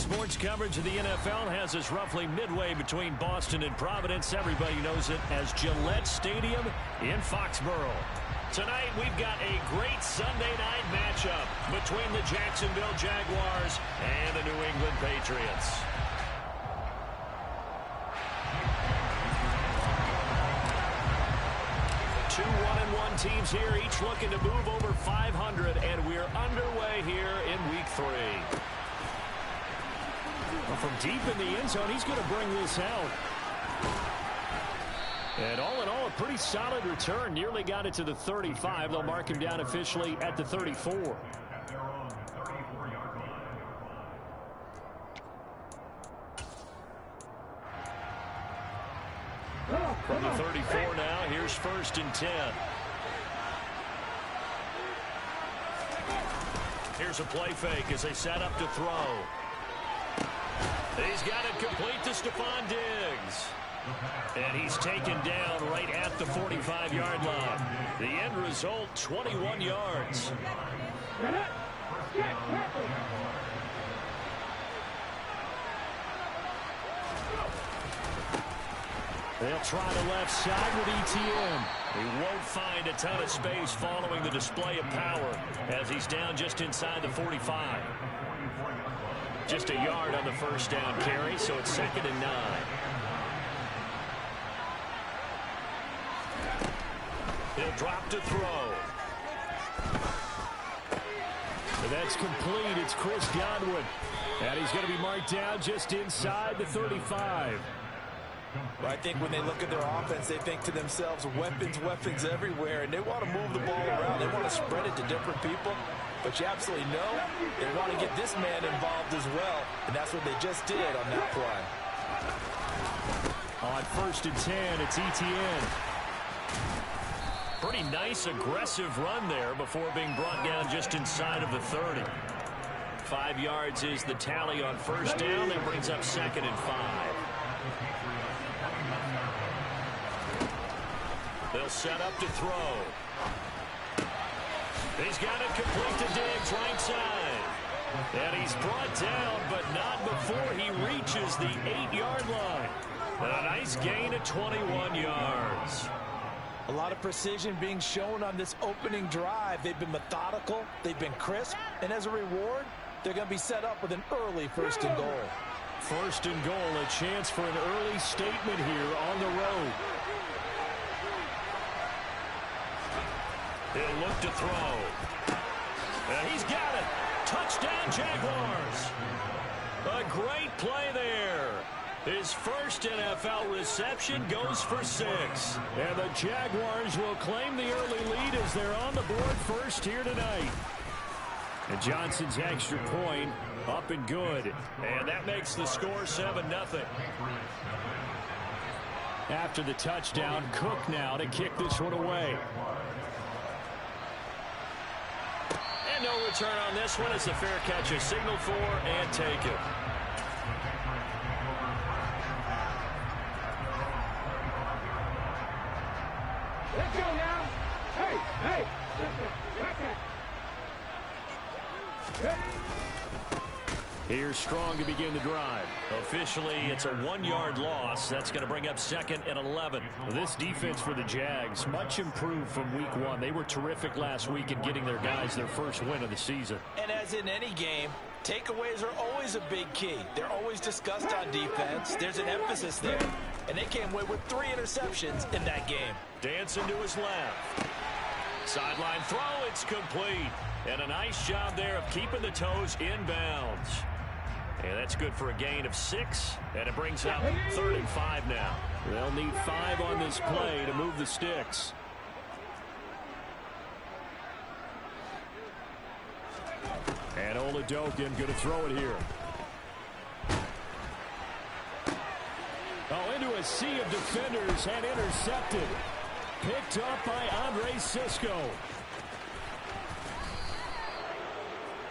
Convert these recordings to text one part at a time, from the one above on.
Sports coverage of the NFL has us roughly midway between Boston and Providence. Everybody knows it as Gillette Stadium in Foxborough. Tonight, we've got a great Sunday night matchup between the Jacksonville Jaguars and the New England Patriots. Two 1-1 teams here, each looking to move over 500, and we're underway here in Week 3. Well, from deep in the end zone, he's going to bring this out. And all in all, a pretty solid return. Nearly got it to the 35. They'll mark him down officially at the 34. From the 34 now, here's 1st and 10. Here's a play fake as they set up to throw. He's got it complete to Stephon Diggs. And he's taken down right at the 45-yard line. The end result, 21 yards. They'll try the left side with ETN. He won't find a ton of space following the display of power as he's down just inside the 45. Just a yard on the first down carry, so it's 2nd and 9. He'll drop to throw. And that's complete. It's Chris Godwin. And he's going to be marked down just inside the 35. Well, I think when they look at their offense, they think to themselves, weapons everywhere, and they want to move the ball around. They want to spread it to different people. But you absolutely know they want to get this man involved as well, and that's what they just did on that play. On 1st and 10, it's ETN. Pretty nice, aggressive run there before being brought down just inside of the 30. 5 yards is the tally on 1st down. That brings up 2nd and 5. They'll set up to throw. He's got it complete to Diggs, right side. And he's brought down, but not before he reaches the 8-yard line. And a nice gain of 21 yards. A lot of precision being shown on this opening drive. They've been methodical, they've been crisp, and as a reward, they're going to be set up with an early 1st and goal. 1st and goal, a chance for an early statement here on the road. He'll look to throw. And he's got it. Touchdown, Jaguars. A great play there. His first NFL reception goes for 6. And the Jaguars will claim the early lead as they're on the board first here tonight. And Johnson's extra point up and good. And that makes the score 7-0. After the touchdown, Cook now to kick this one away. And no return on this one. It's a fair catch, a signal for, and take it. Let's go now. Hey. Here's Strong to begin the drive. Officially, it's a 1-yard loss. That's going to bring up 2nd and 11. This defense for the Jags, much improved from week 1. They were terrific last week in getting their guys their first win of the season. And as in any game, takeaways are always a big key. They're always discussed on defense. There's an emphasis there. And they came away with 3 interceptions in that game. Dancing to his left. Sideline throw, it's complete. And a nice job there of keeping the toes inbounds. And that's good for a gain of 6. And it brings up 3rd and 5 now. They'll need 5 on this play to move the sticks. And Oladokin going to throw it here. Oh, into a sea of defenders and intercepted. Picked up by Andre Cisco.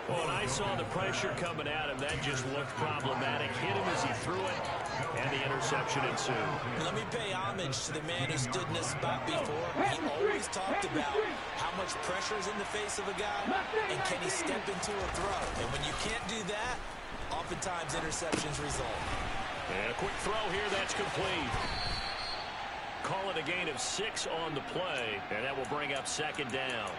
Well, when I saw the pressure coming at him, that just looked problematic. Hit him as he threw it, and the interception ensued. Let me pay homage to the man who stood in this spot before. He always talked about how much pressure is in the face of a guy, and can he step into a throw. And when you can't do that, oftentimes interceptions result. And a quick throw here, that's complete. Call it a gain of 6 on the play, and that will bring up second down.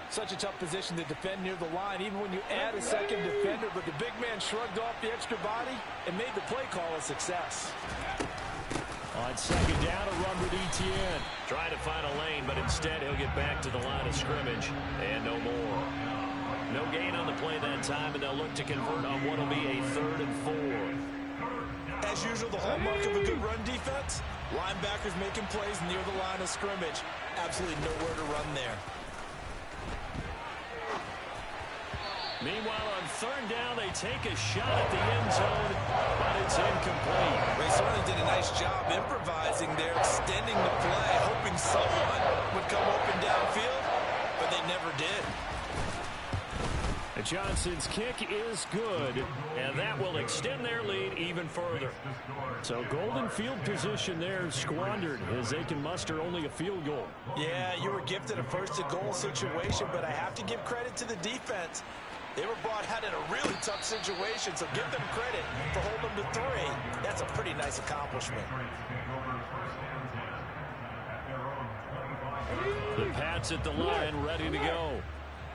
Such a tough position to defend near the line, even when you add a second defender, but the big man shrugged off the extra body and made the play call a success. On second down, a run with Etienne. Trying to find a lane, but instead he'll get back to the line of scrimmage, and no more. No gain on the play that time, and they'll look to convert on what will be a 3rd and 4. As usual, the hallmark of a good run defense, linebackers making plays near the line of scrimmage. Absolutely nowhere to run there. Meanwhile, on 3rd down, they take a shot at the end zone, but it's incomplete. They certainly did a nice job improvising there, extending the play, hoping someone would come open downfield, but they never did. And Johnson's kick is good, and that will extend their lead even further. So golden field position there squandered as they can muster only a field goal. Yeah, you were gifted a first-and-goal situation, but I have to give credit to the defense. They were brought out in a really tough situation, so give them credit for holding them to 3. That's a pretty nice accomplishment. The Pats at the line, ready to go.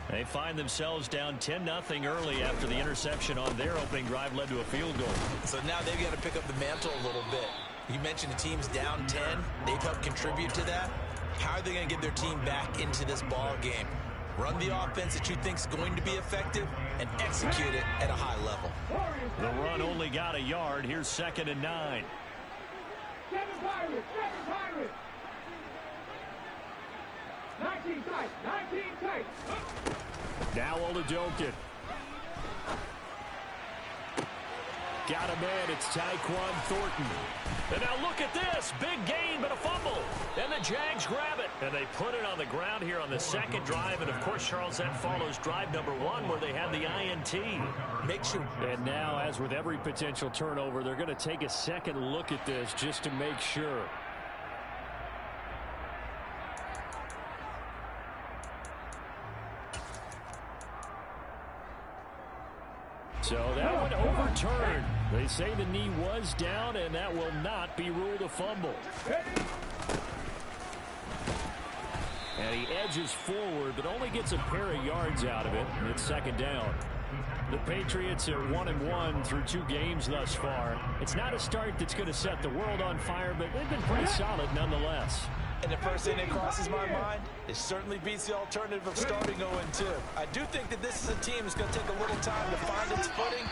They find themselves down 10-0 early after the interception on their opening drive led to a field goal. So now they've got to pick up the mantle a little bit. You mentioned the team's down 10. They've helped contribute to that. How are they going to get their team back into this ball game? Run the offense that you think is going to be effective and execute it at a high level. The run only got a yard. Here's 2nd and 9. 7 Pirates, 7 Pirates. 19 tight, 19 tight. Now Oladokin. Got a man, it's Tyquan Thornton. And now look at this, big gain but a fumble. And the Jags grab it. And they put it on the ground here on the 2nd drive. And of course, Charles, that follows drive number 1 where they had the INT. And now, as with every potential turnover, they're going to take a second look at this just to make sure. So that one overturned. They say the knee was down, and that will not be ruled a fumble. And he edges forward, but only gets a pair of yards out of it. And it's 2nd down. The Patriots are 1-1 through 2 games thus far. It's not a start that's going to set the world on fire, but they've been pretty solid nonetheless. And the first thing that crosses my mind, it certainly beats the alternative of starting 0-2. I do think that this is a team that's going to take a little time to find its footing.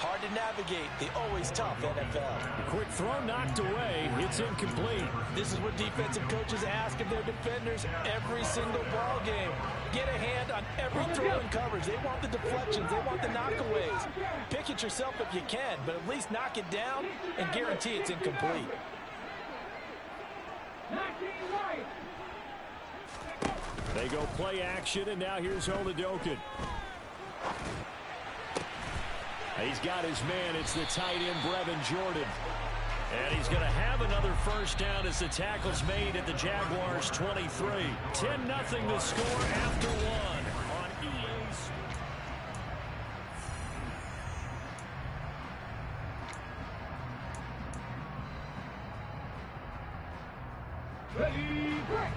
Hard to navigate the always tough NFL. A quick throw knocked away. It's incomplete. This is what defensive coaches ask of their defenders every single ball game. Get a hand on every throw and coverage. They want the deflections. They want the knockaways. Pick it yourself if you can, but at least knock it down and guarantee it's incomplete. They go play action, and now here's Oladokin. He's got his man. It's the tight end, Brevin Jordan. And he's going to have another first down as the tackle's made at the Jaguars 23. 10-0 the score after 1 on EA's. Ready, break.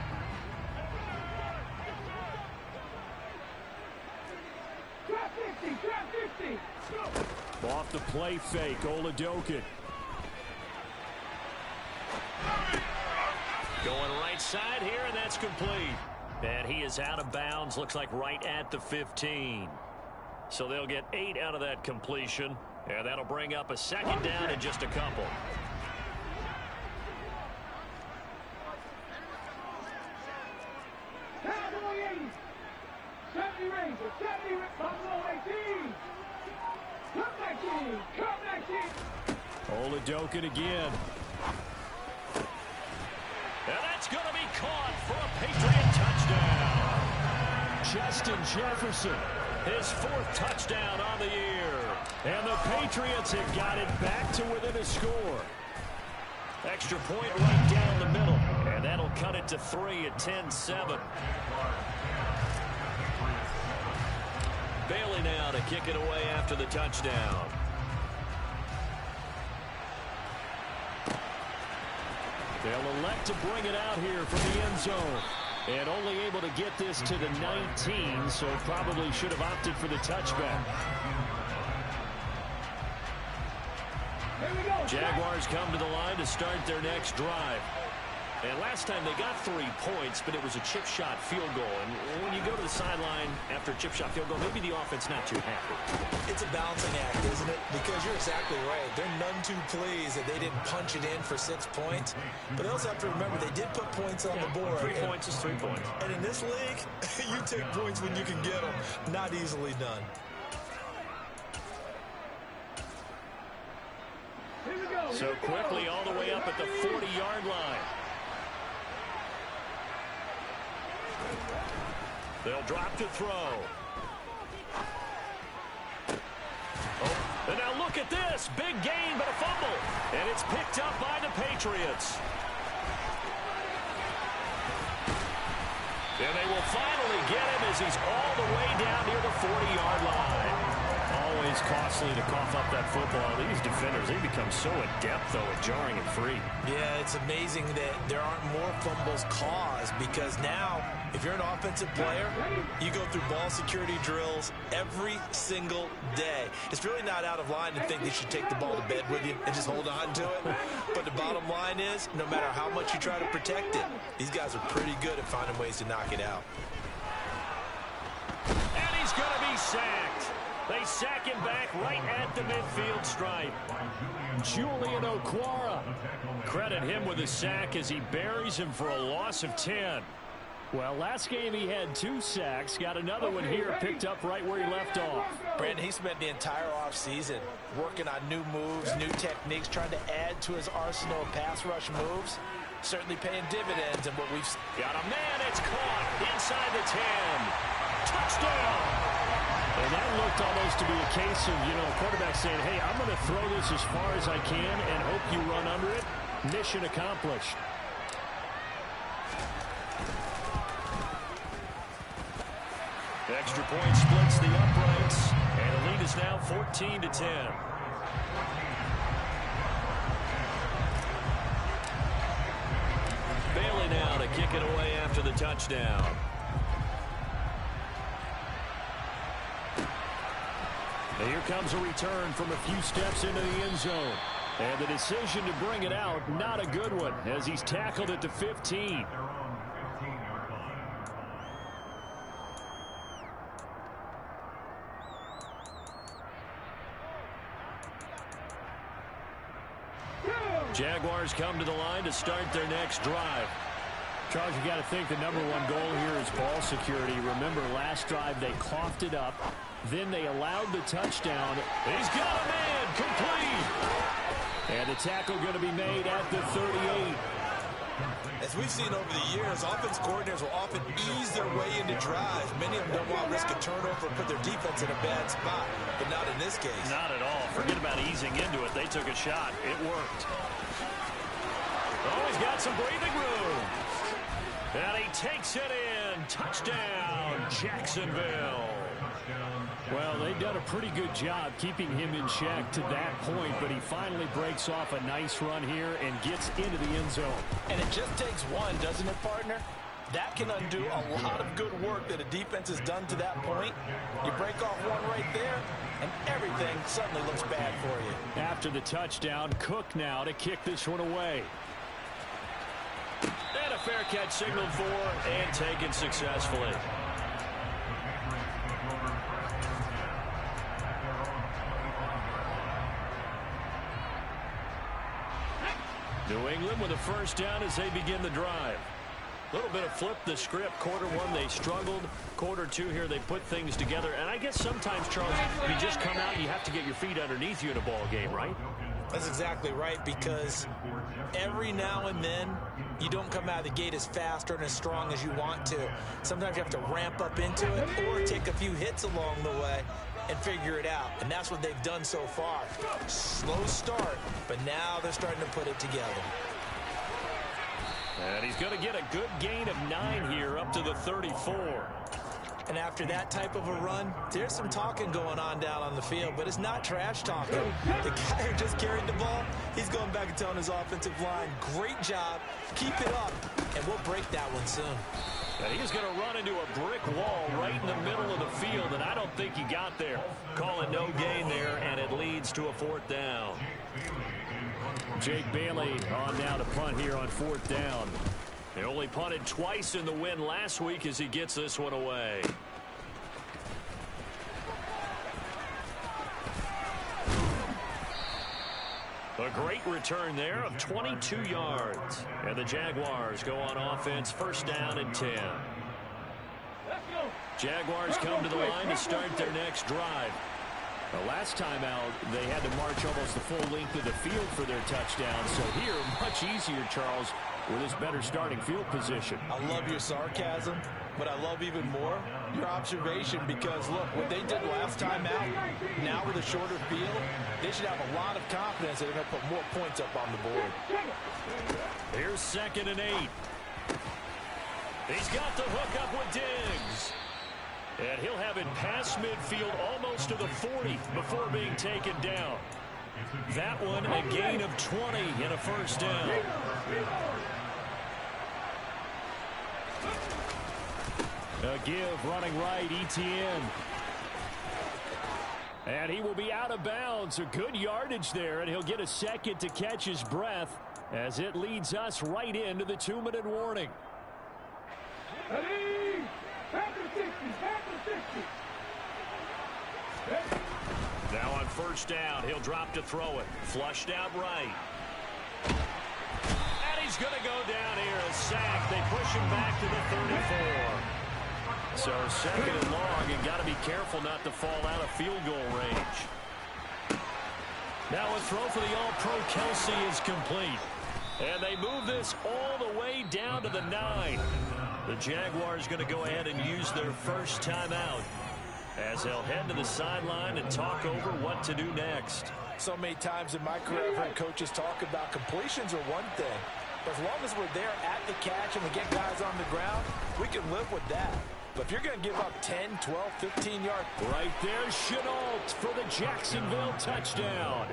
Drop 50, drop 50. Go. Off the play fake, Oladokin. Going right side here, and that's complete. And he is out of bounds, looks like right at the 15. So they'll get 8 out of that completion, and that'll bring up a 2nd down in just a couple. Cowboy 80. 70 Rangers, 70 Buffalo 18. Come 19, come 19. Oladokin again. And that's going to be caught for a Patriot touchdown. Justin Jefferson, his 4th touchdown on the year. And the Patriots have got it back to within a score. Extra point right down the middle. And that'll cut it to 3 at 10-7. Bailey now to kick it away after the touchdown. They'll elect to bring it out here from the end zone. And only able to get this to the 19, so probably should have opted for the touchback. Jaguars come to the line to start their next drive. And last time they got 3 points, but it was a chip shot field goal. And when you go to the sideline after a chip shot field goal, maybe the offense not too happy. It's a balancing act, isn't it? Because you're exactly right. They're none too pleased that they didn't punch it in for 6 points. But they also have to remember they did put points on the board. 3 points is 3 points. And in this league, you take points when you can get them. Not easily done. So quickly all the way up at the 40-yard line. They'll drop to throw. Oh, and now look at this. Big gain, but a fumble. And it's picked up by the Patriots. And they will finally get him as he's all the way down near the 40-yard line. Always costly to cough up that football. These defenders, they become so adept, though, at jarring it free. Yeah, it's amazing that there aren't more fumbles caused because now, if you're an offensive player, you go through ball security drills every single day. It's really not out of line to think they should take the ball to bed with you and just hold on to it. But the bottom line is, no matter how much you try to protect it, these guys are pretty good at finding ways to knock it out. And he's going to be sacked. They sack him back right at the midfield stripe. Julian Okwara. Credit him with a sack as he buries him for a loss of 10. Well, last game he had 2 sacks. Got another one here picked up right where he left off. Brandon, he spent the entire offseason working on new moves, new techniques, trying to add to his arsenal of pass rush moves. Certainly paying dividends in what we've seen. Got a man, it's caught inside the 10. Touchdown! And that looked almost to be a case of, a quarterback saying, hey, I'm going to throw this as far as I can and hope you run under it. Mission accomplished. Extra point splits the uprights, and the lead is now 14-10. Bailey now to kick it away after the touchdown. And here comes a return from a few steps into the end zone. And the decision to bring it out, not a good one, as he's tackled at the 15. Jaguars come to the line to start their next drive. Charles, you got to think the #1 goal here is ball security. Remember, last drive they coughed it up. Then they allowed the touchdown. He's got a man, complete. And the tackle going to be made at the 38. As we've seen over the years, offense coordinators will often ease their way into drives. Many of them don't want to risk a turnover and put their defense in a bad spot, but not in this case. Not at all. Forget about easing into it. They took a shot. It worked. Oh, he's got some breathing room. And he takes it in. Touchdown, Jacksonville. Well, they've done a pretty good job keeping him in check to that point, but he finally breaks off a nice run here and gets into the end zone. And it just takes one, doesn't it, partner? That can undo a lot of good work that a defense has done to that point. You break off one right there, and everything suddenly looks bad for you. After the touchdown, Cook now to kick this one away. And a fair catch signaled for and taken successfully. New England with a first down as they begin the drive. A little bit of flip the script. Quarter 1, they struggled. Quarter 2 here, they put things together. And I guess sometimes, Charles, you just come out and you have to get your feet underneath you in a ball game, right? That's exactly right, because every now and then you don't come out of the gate as fast or as strong as you want to. Sometimes you have to ramp up into it or take a few hits along the way and figure it out. And that's what they've done so far. Slow start, but now they're starting to put it together. And he's going to get a good gain of 9 here up to the 34. And after that type of a run, there's some talking going on down on the field, but it's not trash talking. The guy who just carried the ball, he's going back and telling his offensive line, great job, keep it up, and we'll break that one soon. And he's going to run into a brick wall right in the middle of the field, and I don't think he got there. Call it no gain there, and it leads to a 4th down. Jake Bailey on now to punt here on 4th down. He only punted twice in the win last week as he gets this one away. A great return there of 22 yards. And the Jaguars go on offense, 1st down and 10. Jaguars come to the line to start their next drive. The last time out, they had to march almost the full length of the field for their touchdown. So here, much easier, Charles, with this better starting field position. I love your sarcasm, but I love even more your observation because, look, what they did last time out, now with a shorter field, they should have a lot of confidence that they're going to put more points up on the board. Here's 2nd and 8. He's got the hook up with Diggs. And he'll have it past midfield almost to the 40 before being taken down. That one a gain of 20 in a 1st down. A give running right, Etienne. And he will be out of bounds. A good yardage there, and he'll get a second to catch his breath as it leads us right into the 2-minute warning. Now on 1st down, he'll drop to throw it. Flushed out right. And he's going to go down here. A sack. They push him back to the 34. So 2nd and long, and got to be careful not to fall out of field goal range. Now a throw for the All-Pro Kelsey is complete. And they move this all the way down to the 9. The Jaguars going to go ahead and use their first timeout as they'll head to the sideline and talk over what to do next. So many times in my career, I've heard coaches talk about completions are one thing. But as long as we're there at the catch and we get guys on the ground, we can live with that. But if you're going to give up 10, 12, 15 yards. Right there, Chenault for the Jacksonville touchdown.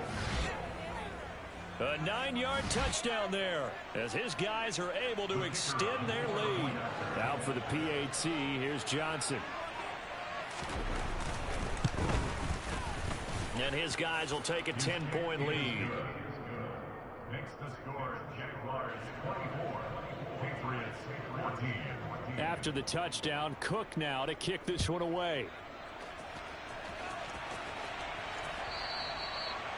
A 9-yard touchdown there as his guys are able to extend their lead. Out for the PAT, here's Johnson. And his guys will take a 10-point lead. Next to score, Jaguars 24, Patriots 14. After the touchdown, Cook now to kick this one away.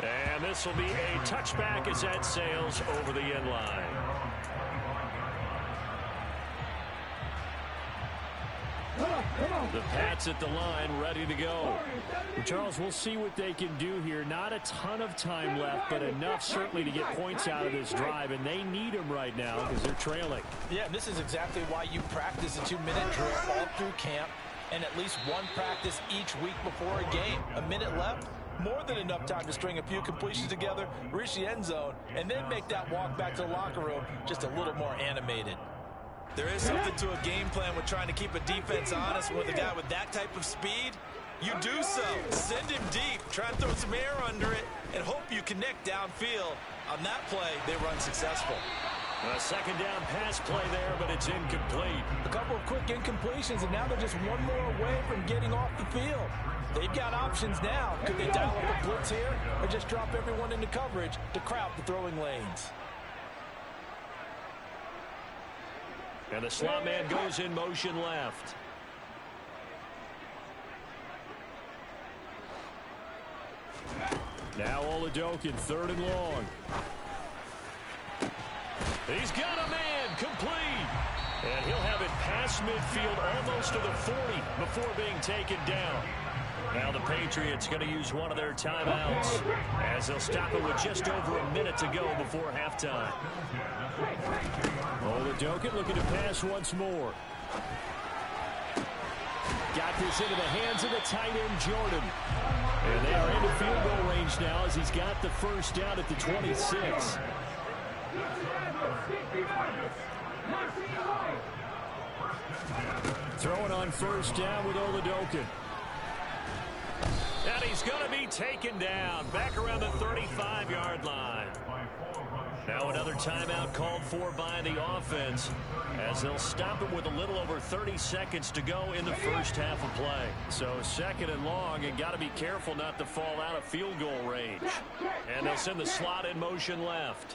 And this will be a touchback as that sails over the end line. The Pats at the line, ready to go. Charles, we'll see what they can do here. Not a ton of time left, but enough certainly to get points out of this drive, and they need them right now because they're trailing. Yeah, and this is exactly why you practice a 2-minute drill all through camp and at least one practice each week before a game. A minute left, more than enough time to string a few completions together, reach the end zone, and then make that walk back to the locker room just a little more animated. There is something to a game plan with trying to keep a defense honest. With a guy with that type of speed, you do so. Send him deep. Try and throw some air under it and hope you connect downfield. On that play, they run successful. A 2nd down pass play there, but it's incomplete. A couple of quick incompletions, and now they're just one more away from getting off the field. They've got options now. Could they dial up a blitz here or just drop everyone into coverage to crowd the throwing lanes? And the slot man goes in motion left. Now Oladokin, 3rd and long. He's got a man, complete. And he'll have it past midfield almost to the 40 before being taken down. Now the Patriots going to use one of their timeouts as they'll stop it with just over a minute to go before halftime. Oladokin looking to pass once more. Got this into the hands of the tight end, Jordan. And they are into field goal range now as he's got the first down at the 26. Throwing on first down with Oladokin. And he's going to be taken down back around the 35-yard line. Now another timeout called for by the offense as they'll stop it with a little over 30 seconds to go in the first half of play. So second and long, and got to be careful not to fall out of field goal range. And they'll send the slot in motion left.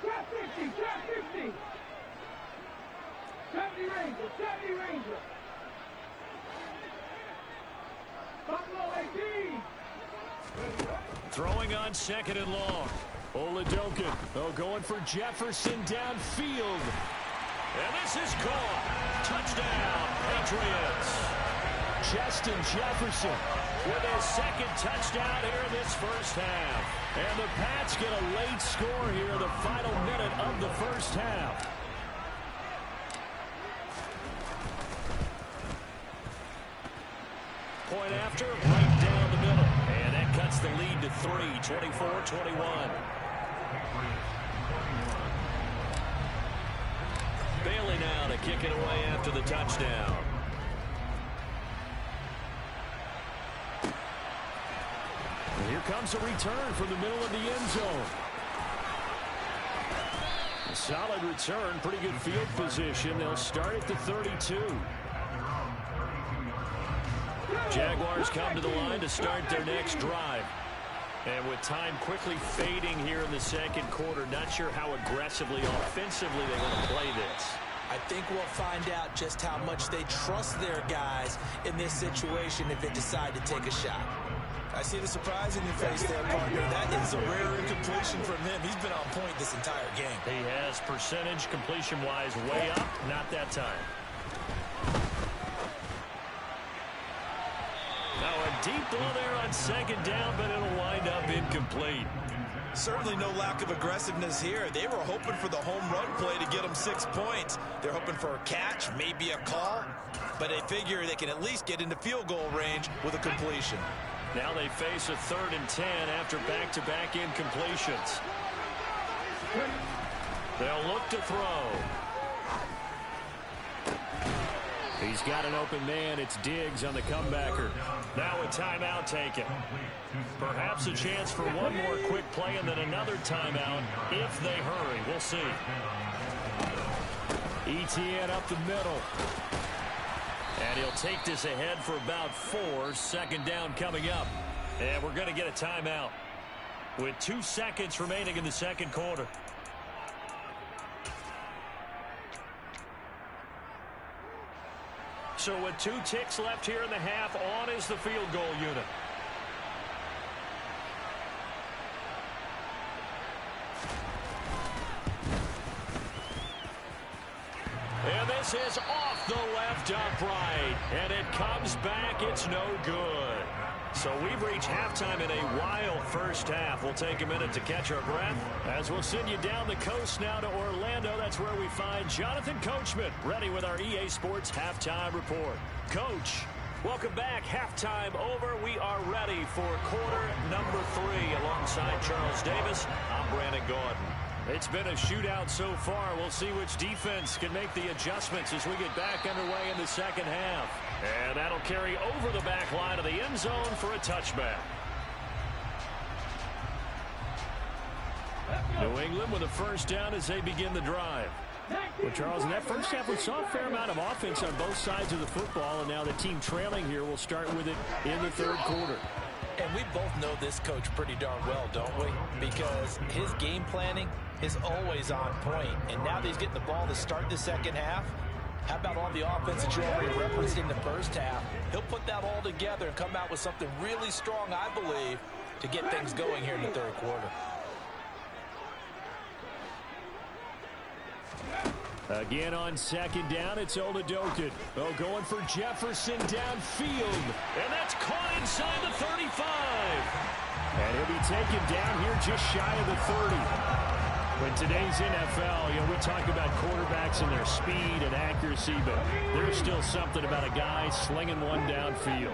Trap 50, trap 50. 70 Ranger, 70 Ranger. Buffalo 18. Throwing on second and long. Oladokin, going for Jefferson downfield. And this is caught. Touchdown, Patriots. Justin Jefferson With his second touchdown here in this first half. And the Pats get a late score here, the final minute of the first half. Point after, right down the middle. And that cuts the lead to 3, 24-21. Bailey now to kick it away after the touchdown. And here comes a return from the middle of the end zone. A solid return, pretty good field position. They'll start at the 32. Jaguars come to the line to start their next drive. And with time quickly fading here in the second quarter, not sure how aggressively, offensively they want to play this. I think we'll find out just how much they trust their guys in this situation if they decide to take a shot. I see the surprise in your face there, partner. That is a rare incompletion from him. He's been on point this entire game. He has percentage completion-wise way up, not that time. Now a deep ball there on second down, but it'll wind up incomplete. Certainly no lack of aggressiveness here. They were hoping for the home run play to get them 6 points. They're hoping for a catch, maybe a call, but they figure they can at least get into field goal range with a completion. Now they face a 3rd and 10 after back-to-back incompletions. They'll look to throw. He's got an open man. It's Diggs on the comebacker. Now a timeout taken. Perhaps a chance for one more quick play and then another timeout if they hurry. We'll see. ETN up the middle. And he'll take this ahead for about 4. Second down coming up. And we're going to get a timeout with 2 seconds remaining in the second quarter. So with 2 ticks left here in the half, on is the field goal unit. And this is off the left upright. And it comes back. It's no good. So we've reached halftime in a wild first half. We'll take a minute to catch our breath as we'll send you down the coast now to Orlando. That's where we find Jonathan Coachman ready with our EA Sports Halftime Report. Coach, welcome back. Halftime over. We are ready for quarter number 3 alongside Charles Davis. I'm Brandon Gordon. It's been a shootout so far. We'll see which defense can make the adjustments as we get back underway in the second half. And that'll carry over the back line of the end zone for a touchback. New England with a first down as they begin the drive. Well, Charles, in that first half, we saw a fair amount of offense on both sides of the football, and now the team trailing here will start with it in the third quarter. And we both know this coach pretty darn well, don't we? Because his game planning is always on point. And now that he's getting the ball to start the second half, how about all the offense that you already referenced in the first half? He'll put that all together and come out with something really strong, I believe, to get things going here in the third quarter. Again on second down, it's Oladokin. Going for Jefferson downfield. And that's caught inside the 35. And he'll be taken down here just shy of the 30. In today's NFL, we talk about quarterbacks and their speed and accuracy, but there's still something about a guy slinging one downfield.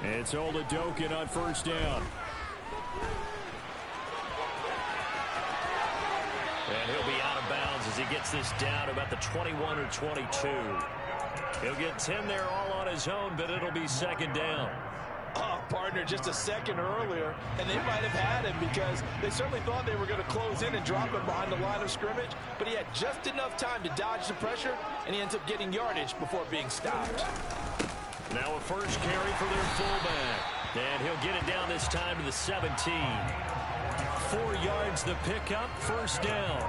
It's Oladokin on first down. And he'll be out of bounds as he gets this down about the 21 or 22. He'll get 10 there all on his own, but it'll be second down. Oh, partner, just a second earlier, and they might have had him because they certainly thought they were going to close in and drop him behind the line of scrimmage, but he had just enough time to dodge the pressure, and he ends up getting yardage before being stopped. Now a first carry for their fullback, and he'll get it down this time to the 17. 4 yards the pickup, first down.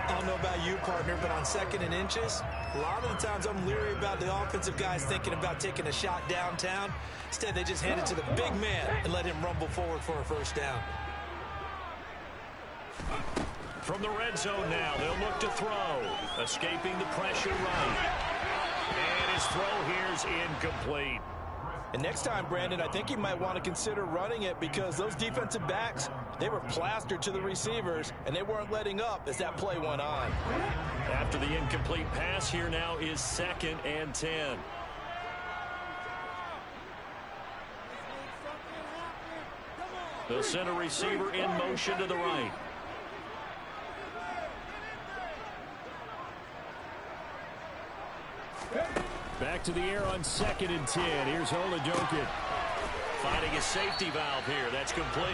I don't know about you, partner, but on second and inches, a lot of the times I'm leery about the offensive guys thinking about taking a shot downtown. Instead, they just hand it to the big man and let him rumble forward for a first down. From the red zone now, they'll look to throw. Escaping the pressure right. And his throw here's incomplete. And next time, Brandon, I think you might want to consider running it because those defensive backs, they were plastered to the receivers, and they weren't letting up as that play went on. After the incomplete pass, here now is 2nd and 10. They'll send a receiver in motion to the right. Back to the air on 2nd and 10. Here's Oladokin. Finding a safety valve here. That's complete.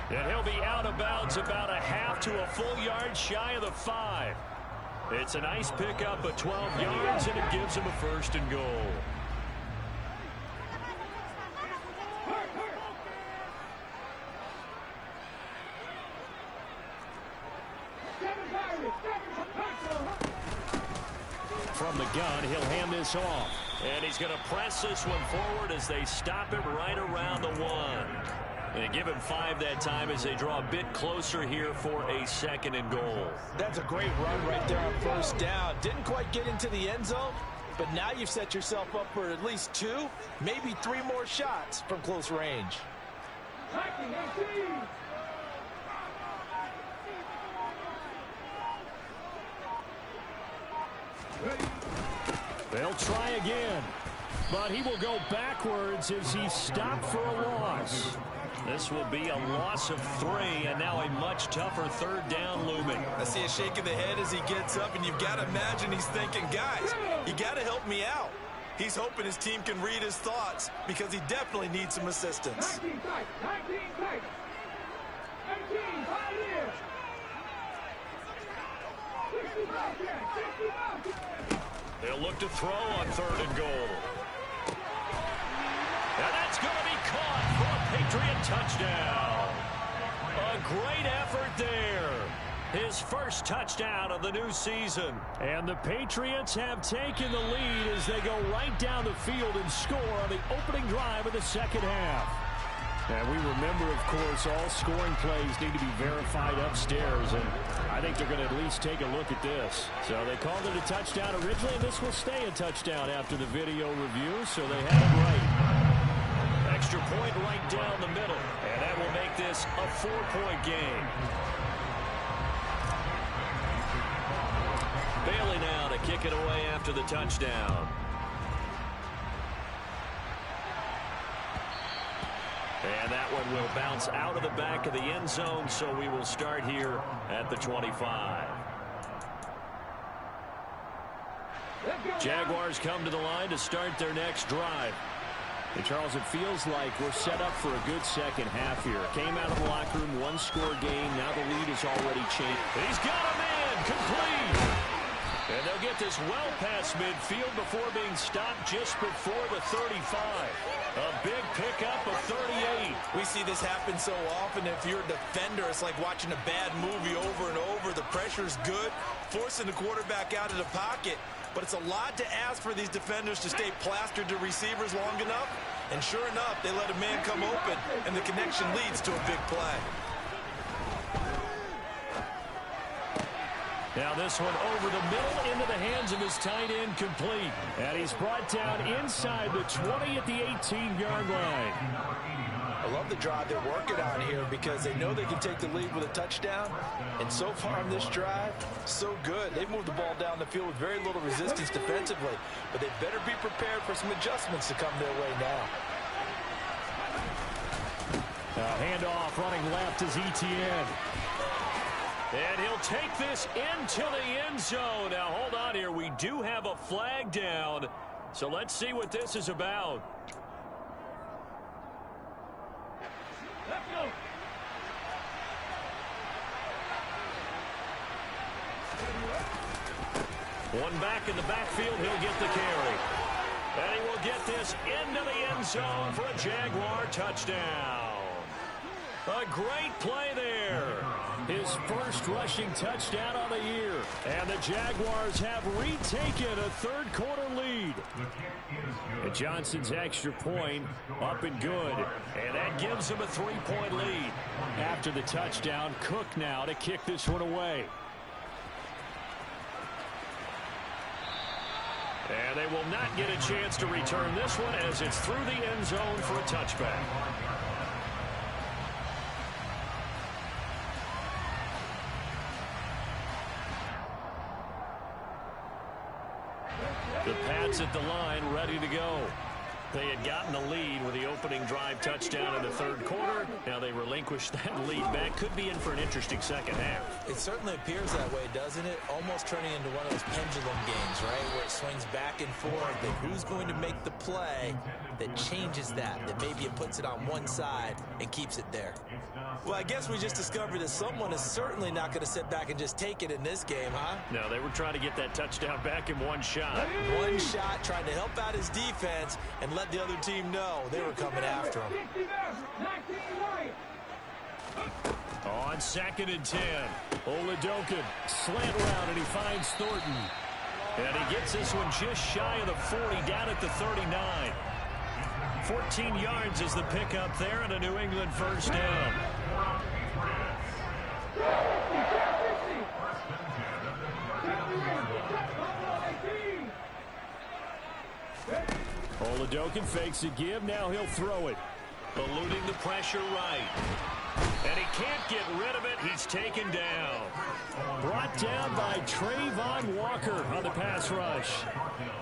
And he'll be out of bounds about a half to a full yard shy of the 5. It's a nice pickup of 12 yards, and it gives him a first and goal. From the gun, he'll hand this off. And he's going to press this one forward as they stop it right around the 1. And give him 5 that time as they draw a bit closer here for a 2nd and goal. That's a great run right there on first down. Didn't quite get into the end zone, but now you've set yourself up for at least 2, maybe 3 more shots from close range. They'll try again, but he will go backwards as he's stopped for a loss. This will be a loss of 3, and now a much tougher 3rd down looming. I see a shake of the head as he gets up, and you've got to imagine he's thinking, guys, you got to help me out. He's hoping his team can read his thoughts because he definitely needs some assistance. 19 tight, 19 tight. 18, Pioneer. 65, 65. They'll look to throw on 3rd and goal. And that's going to be caught for a Patriot touchdown. A great effort there. His first touchdown of the new season. And the Patriots have taken the lead as they go right down the field and score on the opening drive of the 2nd half. And we remember, of course, all scoring plays need to be verified upstairs, and I think they're going to at least take a look at this. So they called it a touchdown originally, and this will stay a touchdown after the video review, so they have it right. Extra point right down the middle, and that will make this a 4-point game. Bailey now to kick it away after the touchdown. And that one will bounce out of the back of the end zone, so we will start here at the 25. Jaguars come to the line to start their next drive. And Charles, it feels like we're set up for a good second half here. Came out of the locker room, 1-score game. Now the lead is already changed. He's got a man, complete. And they'll get this well past midfield before being stopped just before the 35. A big pickup of 38. We see this happen so often. If you're a defender, it's like watching a bad movie over and over. The pressure's good, forcing the quarterback out of the pocket. But it's a lot to ask for these defenders to stay plastered to receivers long enough. And sure enough, they let a man come open, and the connection leads to a big play. Now this one over the middle into the hands of his tight end, complete. And he's brought down inside the 20 at the 18-yard line. I love the drive they're working on here because they know they can take the lead with a touchdown. And so far on this drive, so good. They've moved the ball down the field with very little resistance defensively. But they better be prepared for some adjustments to come their way now. Handoff running left is Etienne. And he'll take this into the end zone. Now, hold on here. We do have a flag down. So let's see what this is about. Let's go. One back in the backfield. He'll get the carry. And he will get this into the end zone for a Jaguar touchdown. A great play there. His first rushing touchdown on the year. And the Jaguars have retaken a third-quarter lead. And Johnson's extra point up and good. And that gives him a 3-point lead. After the touchdown, Cook now to kick this one away. And they will not get a chance to return this one as it's through the end zone for a touchback. The Pats at the line, ready to go. They had gotten the lead with the opening drive touchdown in the third quarter. Now they relinquished that lead back. Could be in for an interesting second half. It certainly appears that way, doesn't it? Almost turning into one of those pendulum games, right? Where it swings back and forth. And who's going to make the play that changes that? That maybe it puts it on one side and keeps it there. Well, I guess we just discovered that someone is certainly not going to sit back and just take it in this game, huh? No, they were trying to get that touchdown back in one shot. One shot, trying to help out his defense and let the other team know they were coming after him. On 2nd and 10. Oladokun, slant route, and he finds Thornton. And he gets this one just shy of the 40, down at the 39. 14 yards is the pickup there, and a New England first down. Oladokun fakes a give. Now he'll throw it. Eluding the pressure right. And he can't get rid of it. He's taken down. Brought down by Trayvon Walker on the pass rush.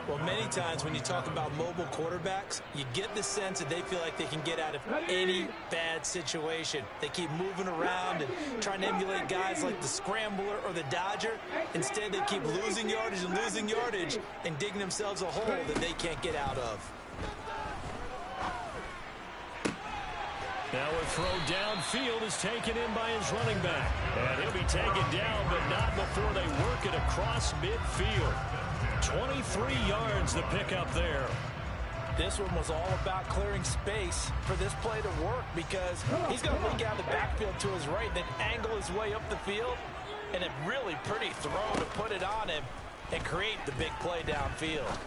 Well, many times when you talk about mobile quarterbacks, you get the sense that they feel like they can get out of any bad situation. They keep moving around and trying to emulate guys like the Scrambler or the Dodger. Instead, they keep losing yardage and digging themselves a hole that they can't get out of. Now a throw downfield is taken in by his running back. And he'll be taken down, but not before they work it across midfield. 23 yards the pickup there. This one was all about clearing space for this play to work because he's going to leak out the backfield to his right and then angle his way up the field. And a really pretty throw to put it on him and create the big play downfield.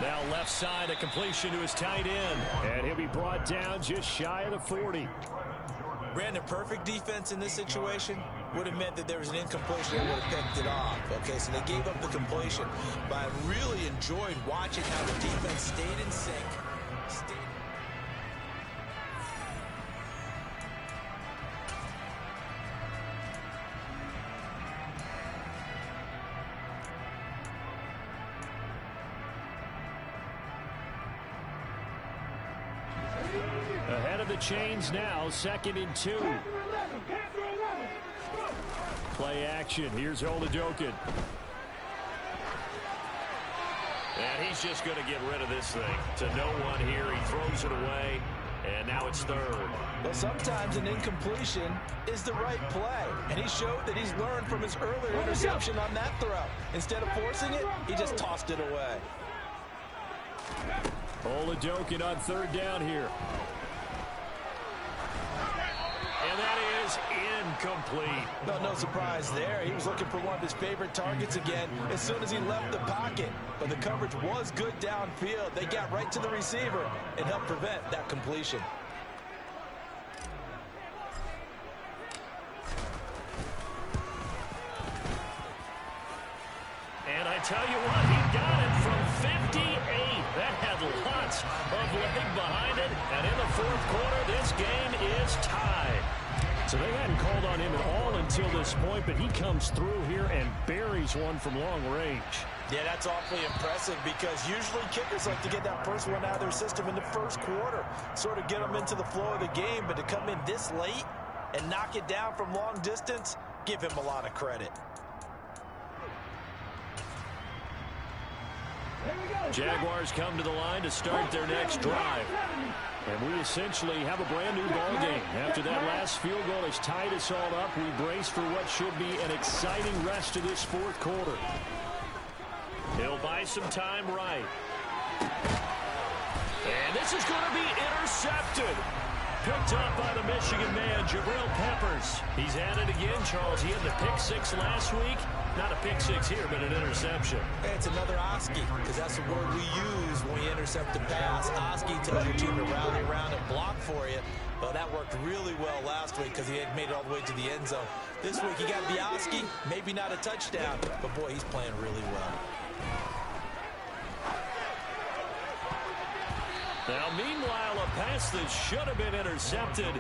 Now left side, a completion to his tight end. And he'll be brought down just shy of the 40. Brandon, perfect defense in this situation would have meant that there was an incompletion and would have picked it off. Okay, so they gave up the completion. But I really enjoyed watching how the defense stayed in sync. Ahead of the chains now, 2nd and 2. Play action. Here's Oladokun. And he's just going to get rid of this thing. To no one here. He throws it away. And now it's third. Well, sometimes an incompletion is the right play. And he showed that he's learned from his earlier interception on that throw. Instead of forcing it, he just tossed it away. Oladokun on 3rd down here. And that is incomplete. No surprise there. He was looking for one of his favorite targets again as soon as he left the pocket. But the coverage was good downfield. They got right to the receiver and helped prevent that completion. And I tell you what, he got it from 58. That had lots of leg behind it. And in the 4th quarter, this game is tied. So they hadn't called on him at all until this point, but he comes through here and buries one from long range. Yeah, that's awfully impressive because usually kickers like to get that first one out of their system in the first quarter, sort of get them into the flow of the game, but to come in this late and knock it down from long distance, give him a lot of credit. Jaguars come to the line to start their next drive. And we essentially have a brand new ball game. After that last field goal has tied us all up, we brace for what should be an exciting rest of this fourth quarter. He'll buy some time right. And this is going to be intercepted. Picked up by the Michigan man, Jabril Peppers. He's at it again, Charles. He had the pick six last week. Not a pick six here, but an interception. Hey, it's another Oski, because that's the word we use when we intercept a pass. Oski tells your team to rally around and block for you. Well, that worked really well last week because he had made it all the way to the end zone. This week he got the Oski, maybe not a touchdown, but boy, he's playing really well. Now, meanwhile, a pass that should have been intercepted,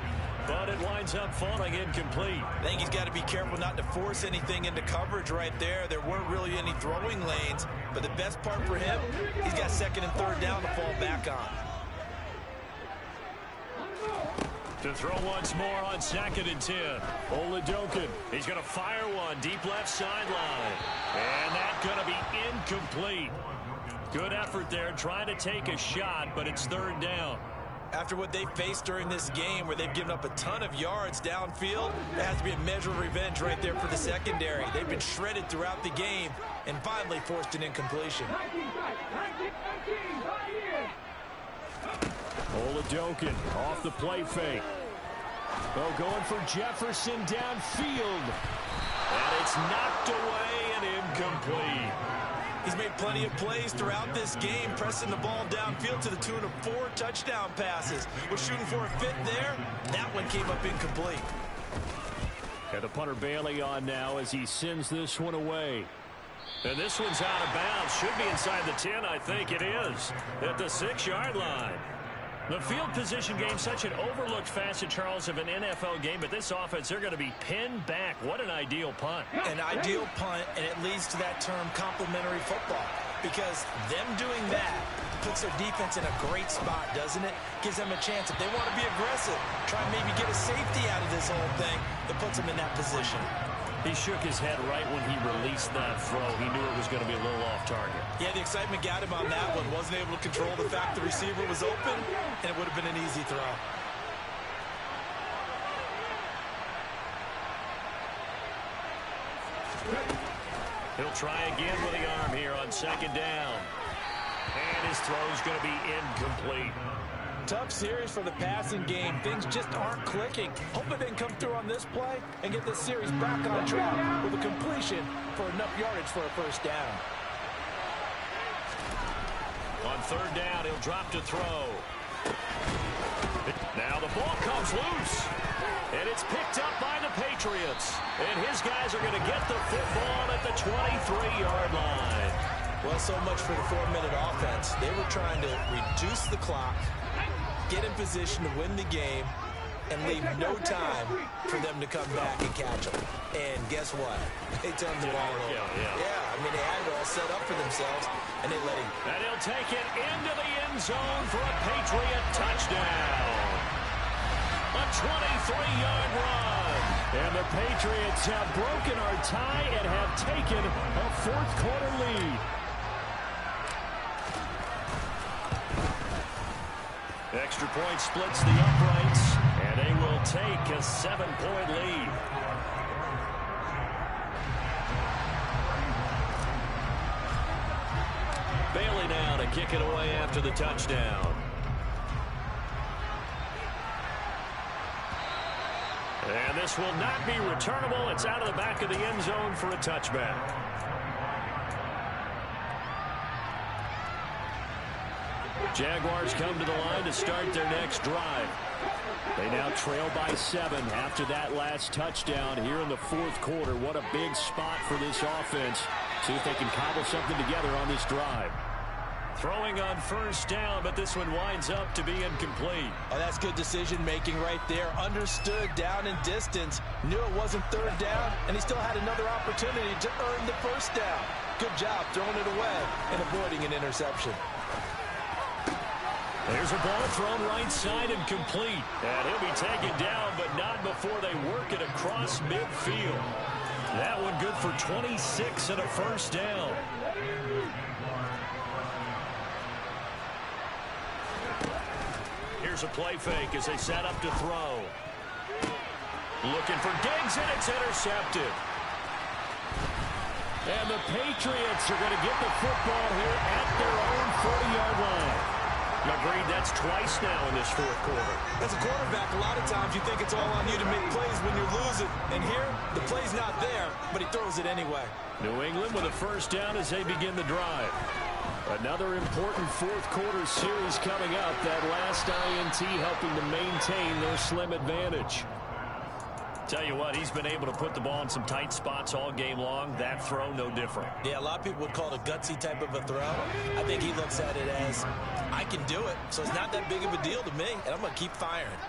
but it winds up falling incomplete. I think he's got to be careful not to force anything into coverage right there. There weren't really any throwing lanes, but the best part for him, he's got second and third down to fall back on. To throw once more on 2nd and 10. Oladokun. He's going to fire one deep left sideline. And that's going to be incomplete. Good effort there trying to take a shot, but it's third down. After what they faced during this game where they've given up a ton of yards downfield, there has to be a measure of revenge right there for the secondary. They've been shredded throughout the game and finally forced an incompletion. Oladokun off the play fake. Oh, going for Jefferson downfield. And it's knocked away and incomplete. He's made plenty of plays throughout this game, pressing the ball downfield to the tune of 4 touchdown passes. We're shooting for a fifth there. That one came up incomplete. Got the punter Bailey on now as he sends this one away. And this one's out of bounds. Should be inside the 10, I think it is. At the 6-yard line. The field position game, such an overlooked facet, Charles, of an NFL game, but this offense, they're going to be pinned back. What an ideal punt. An ideal punt, and it leads to that term complementary football, because them doing that puts their defense in a great spot, doesn't it? Gives them a chance. If they want to be aggressive, try and maybe get a safety out of this whole thing, that puts them in that position. He shook his head right when he released that throw. He knew it was going to be a little off target. Yeah, the excitement got him on that one. Wasn't able to control the fact the receiver was open, and it would have been an easy throw. He'll try again with the arm here on 2nd down. And his throw's going to be incomplete. Tough series for the passing game. Things just aren't clicking. Hopefully they can come through on this play and get this series back on track with a completion for enough yardage for a first down. On 3rd down, he'll drop to throw. Now the ball comes loose. And it's picked up by the Patriots. And his guys are going to get the football at the 23-yard line. Well, so much for the 4-minute offense. They were trying to reduce the clock, get in position to win the game, and leave no time for them to come back and catch them. And guess what? They turned the ball over. Yeah, I mean, they had it all set up for themselves, and they let him. And he'll take it into the end zone for a Patriot touchdown. A 23-yard run. And the Patriots have broken our tie and have taken a fourth-quarter lead. Extra point splits the uprights, and they will take a 7-point lead. Bailey now to kick it away after the touchdown. And this will not be returnable. It's out of the back of the end zone for a touchback. Jaguars come to the line to start their next drive. They now trail by 7 after that last touchdown here in the fourth quarter. What a big spot for this offense. See if they can cobble something together on this drive. Throwing on first down, but this one winds up to be incomplete. Oh, that's good decision-making right there. Understood down and distance. Knew it wasn't third down, and he still had another opportunity to earn the first down. Good job throwing it away and avoiding an interception. There's a ball thrown right side and complete. And he'll be taken down, but not before they work it across midfield. That one good for 26 and a first down. Here's a play fake as they set up to throw. Looking for Diggs, and it's intercepted. And the Patriots are going to get the football here at their own 40-yard line. Agreed, that's twice now in this fourth quarter. As a quarterback, a lot of times you think it's all on you to make plays when you're losing. And here, the play's not there, but he throws it anyway. New England with a first down as they begin the drive. Another important fourth quarter series coming up. That last INT helping to maintain their slim advantage. Tell you what, he's been able to put the ball in some tight spots all game long. That throw, no different. Yeah, a lot of people would call it a gutsy type of a throw. I think he looks at it as, I can do it, so it's not that big of a deal to me, and I'm going to keep firing.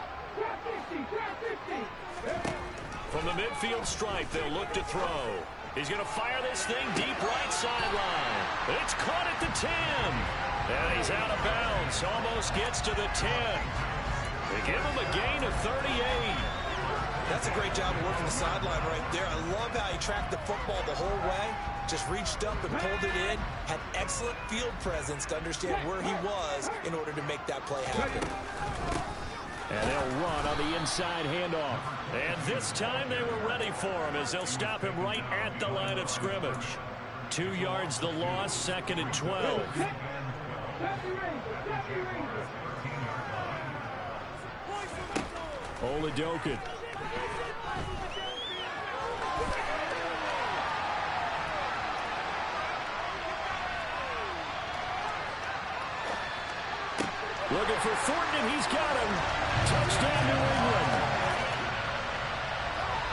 From the midfield stripe, they'll look to throw. He's going to fire this thing deep right sideline. It's caught at the 10. And he's out of bounds. Almost gets to the 10. They give him a gain of 38. That's a great job of working the sideline right there. I love how he tracked the football the whole way. Just reached up and pulled it in. Had excellent field presence to understand where he was in order to make that play happen. And they'll run on the inside handoff. And this time they were ready for him as they'll stop him right at the line of scrimmage. 2 yards the loss, 2nd and 12. Oladokin. Looking for Thornton, and he's got him. Touchdown, New England.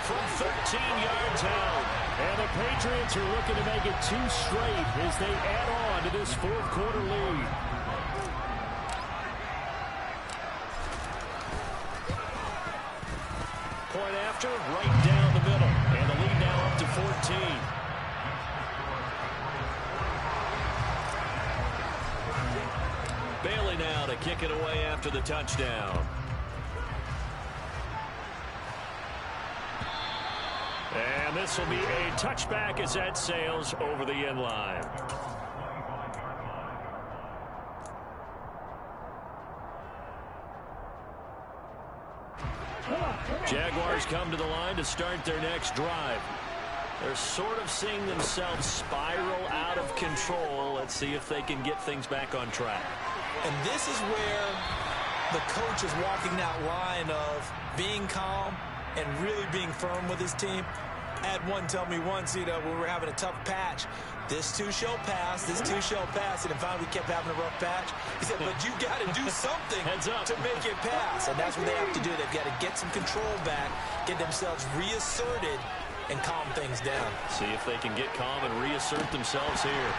From 13 yards out. And the Patriots are looking to make it 2 straight as they add on to this fourth quarter lead. Point after, right down the middle. And the lead now up to 14. Bailey now to kick it away after the touchdown. And this will be a touchback as that sails over the end line. Jaguars come to the line to start their next drive. They're sort of seeing themselves spiral out of control. Let's see if they can get things back on track. And this is where the coach is walking that line of being calm and really being firm with his team. I had one tell me once, when we were having a tough patch, this too shall pass, this too shall pass, and finally we kept having a rough patch. He said, but you got to do something to make it pass, and that's what they have to do. They've got to get some control back, get themselves reasserted, and calm things down. See if they can get calm and reassert themselves here.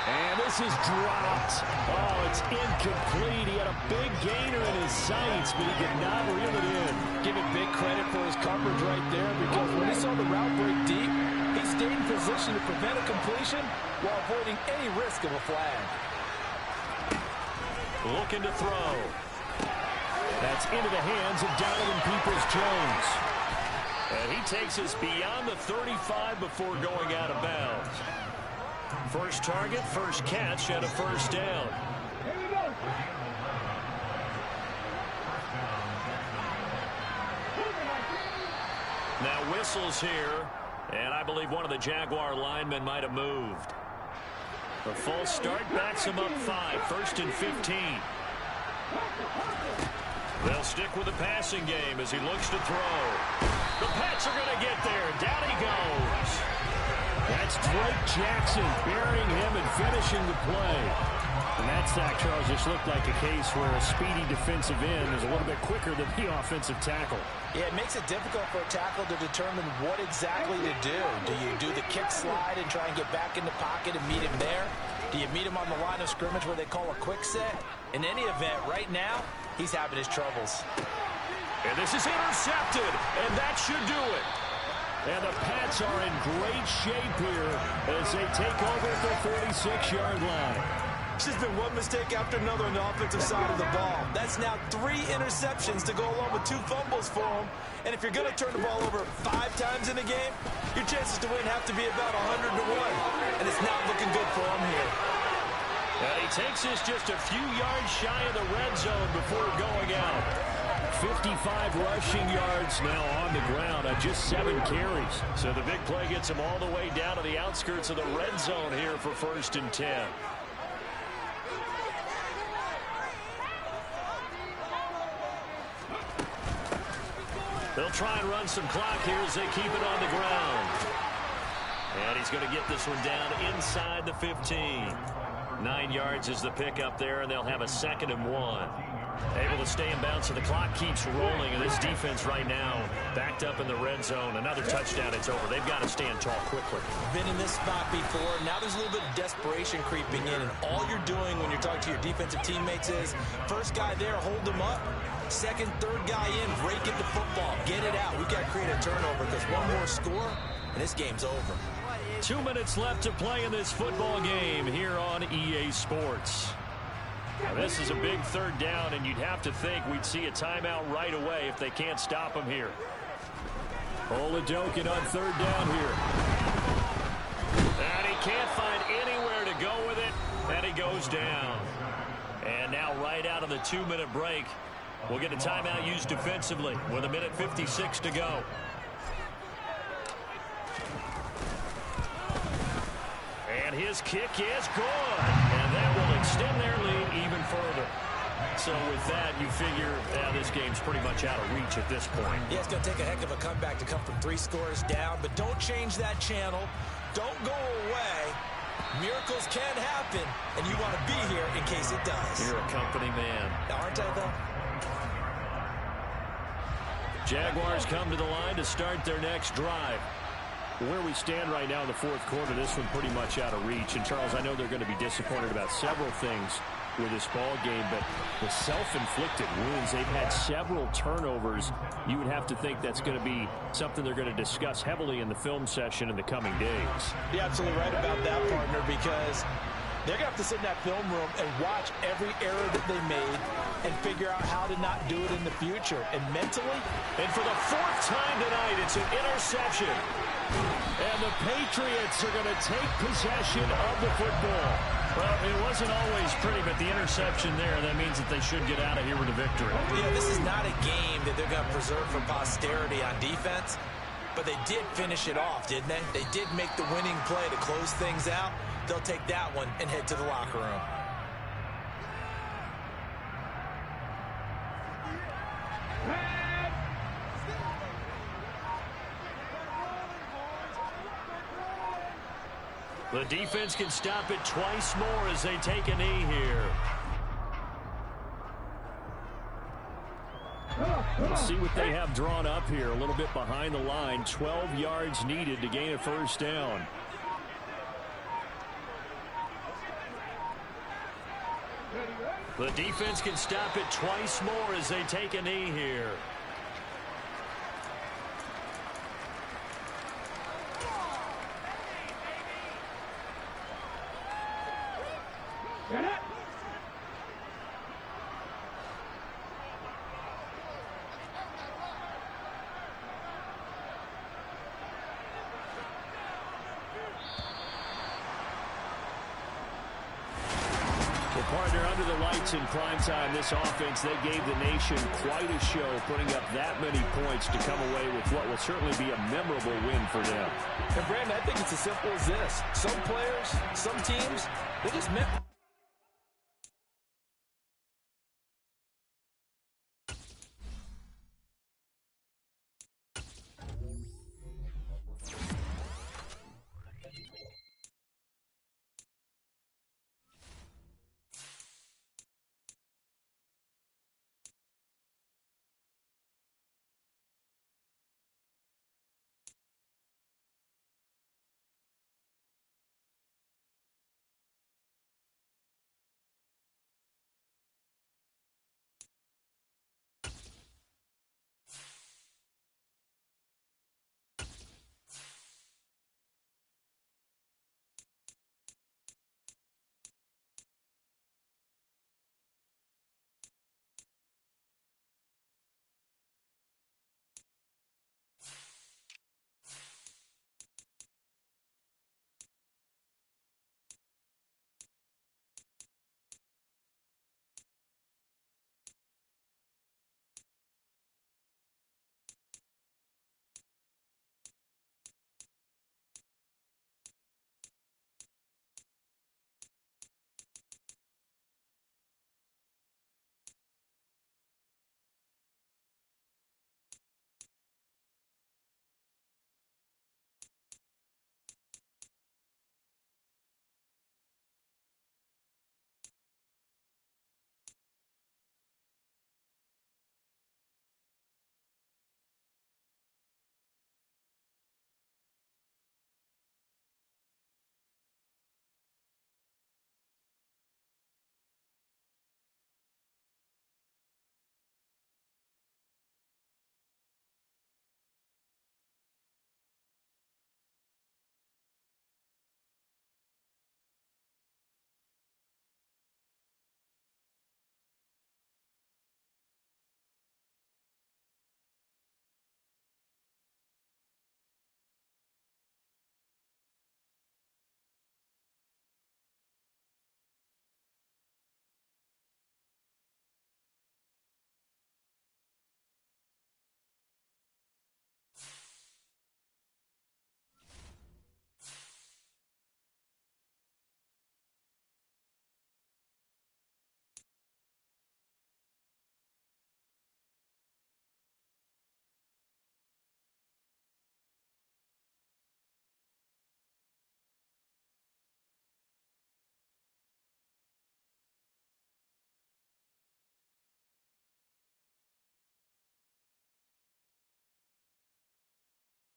And this is dropped. Oh, it's incomplete. He had a big gainer in his sights, but he could not reel it in. Give it big credit for his coverage right there, because when he saw the route break deep, he stayed in position to prevent a completion while avoiding any risk of a flag. Looking to throw. That's into the hands of Donovan Peoples-Jones. And he takes us beyond the 35 before going out of bounds. First target, first catch, and a first down. Now whistles here, and I believe one of the Jaguar linemen might have moved. The full start backs him up 5, 1st and 15. They'll stick with the passing game as he looks to throw. The Pats are going to get there. Down he goes. That's Drake Jackson burying him and finishing the play. And that sack, Charles, just looked like a case where a speedy defensive end is a little bit quicker than the offensive tackle. Yeah, it makes it difficult for a tackle to determine what exactly to do. Do you do the kick slide and try and get back in the pocket and meet him there? Do Do you meet him on the line of scrimmage where they call a quick set? In any event, right now, he's having his troubles. And this is intercepted, and that should do it. And the Pats are in great shape here as they take over at their 46-yard line. It's just been one mistake after another on the offensive side of the ball. That's now 3 interceptions to go along with 2 fumbles for him. And if you're going to turn the ball over 5 times in a game, your chances to win have to be about 100 to 1. And it's not looking good for him here. And he takes this just a few yards shy of the red zone before going out. 55 rushing yards now on the ground on just 7 carries. So the big play gets him all the way down to the outskirts of the red zone here for 1st and 10. They'll try and run some clock here as they keep it on the ground. And he's going to get this one down inside the 15. 9 yards is the pickup there, and they'll have a 2nd and 1. Able to stay in bounds, so the clock keeps rolling, and this defense right now backed up in the red zone. Another touchdown, it's over. They've got to stand tall quickly. Been in this spot before. Now there's a little bit of desperation creeping in, and all you're doing when you're talking to your defensive teammates is first guy there, hold him up. 2nd, 3rd guy in, break it the football. Get it out. We've got to create a turnover because one more score, and this game's over. 2 minutes left to play in this football game here on EA Sports. Now this is a big 3rd down, and you'd have to think we'd see a timeout right away if they can't stop him here. Oladokin on 3rd down here. And he can't find anywhere to go with it, and he goes down. And now right out of the 2-minute break, we'll get a timeout used defensively with 1:56 to go. And his kick is good. And that will extend their lead even further. So with that, you figure this game's pretty much out of reach at this point. Yeah, it's going to take a heck of a comeback to come from 3 scores down. But don't change that channel. Don't go away. Miracles can happen. And you want to be here in case it does. You're a company man. Aren't I, though? Jaguars come to the line to start their next drive. Where we stand right now in the 4th quarter, this one pretty much out of reach. And, Charles, I know they're going to be disappointed about several things with this ball game, but the self-inflicted wounds, they've had several turnovers. You would have to think that's going to be something they're going to discuss heavily in the film session in the coming days. You're absolutely right about that, partner, because they're going to have to sit in that film room and watch every error that they made and figure out how to not do it in the future. And mentally, and for the 4th time tonight, it's an interception. And the Patriots are going to take possession of the football. Well, it wasn't always pretty, but the interception there, that means that they should get out of here with a victory. Yeah, this is not a game that they're going to preserve for posterity on defense, but they did finish it off, didn't they? They did make the winning play to close things out. They'll take that one and head to the locker room. The defense can stop it twice more as they take a knee here. Let's see what they have drawn up here. A little bit behind the line. 12 yards needed to gain a 1st down. The defense can stop it twice more as they take a knee here. Partner, under the lights in prime time, this offense, they gave the nation quite a show, putting up that many points to come away with what will certainly be a memorable win for them. And, Brandon, I think it's as simple as this. Some players, some teams, they just meant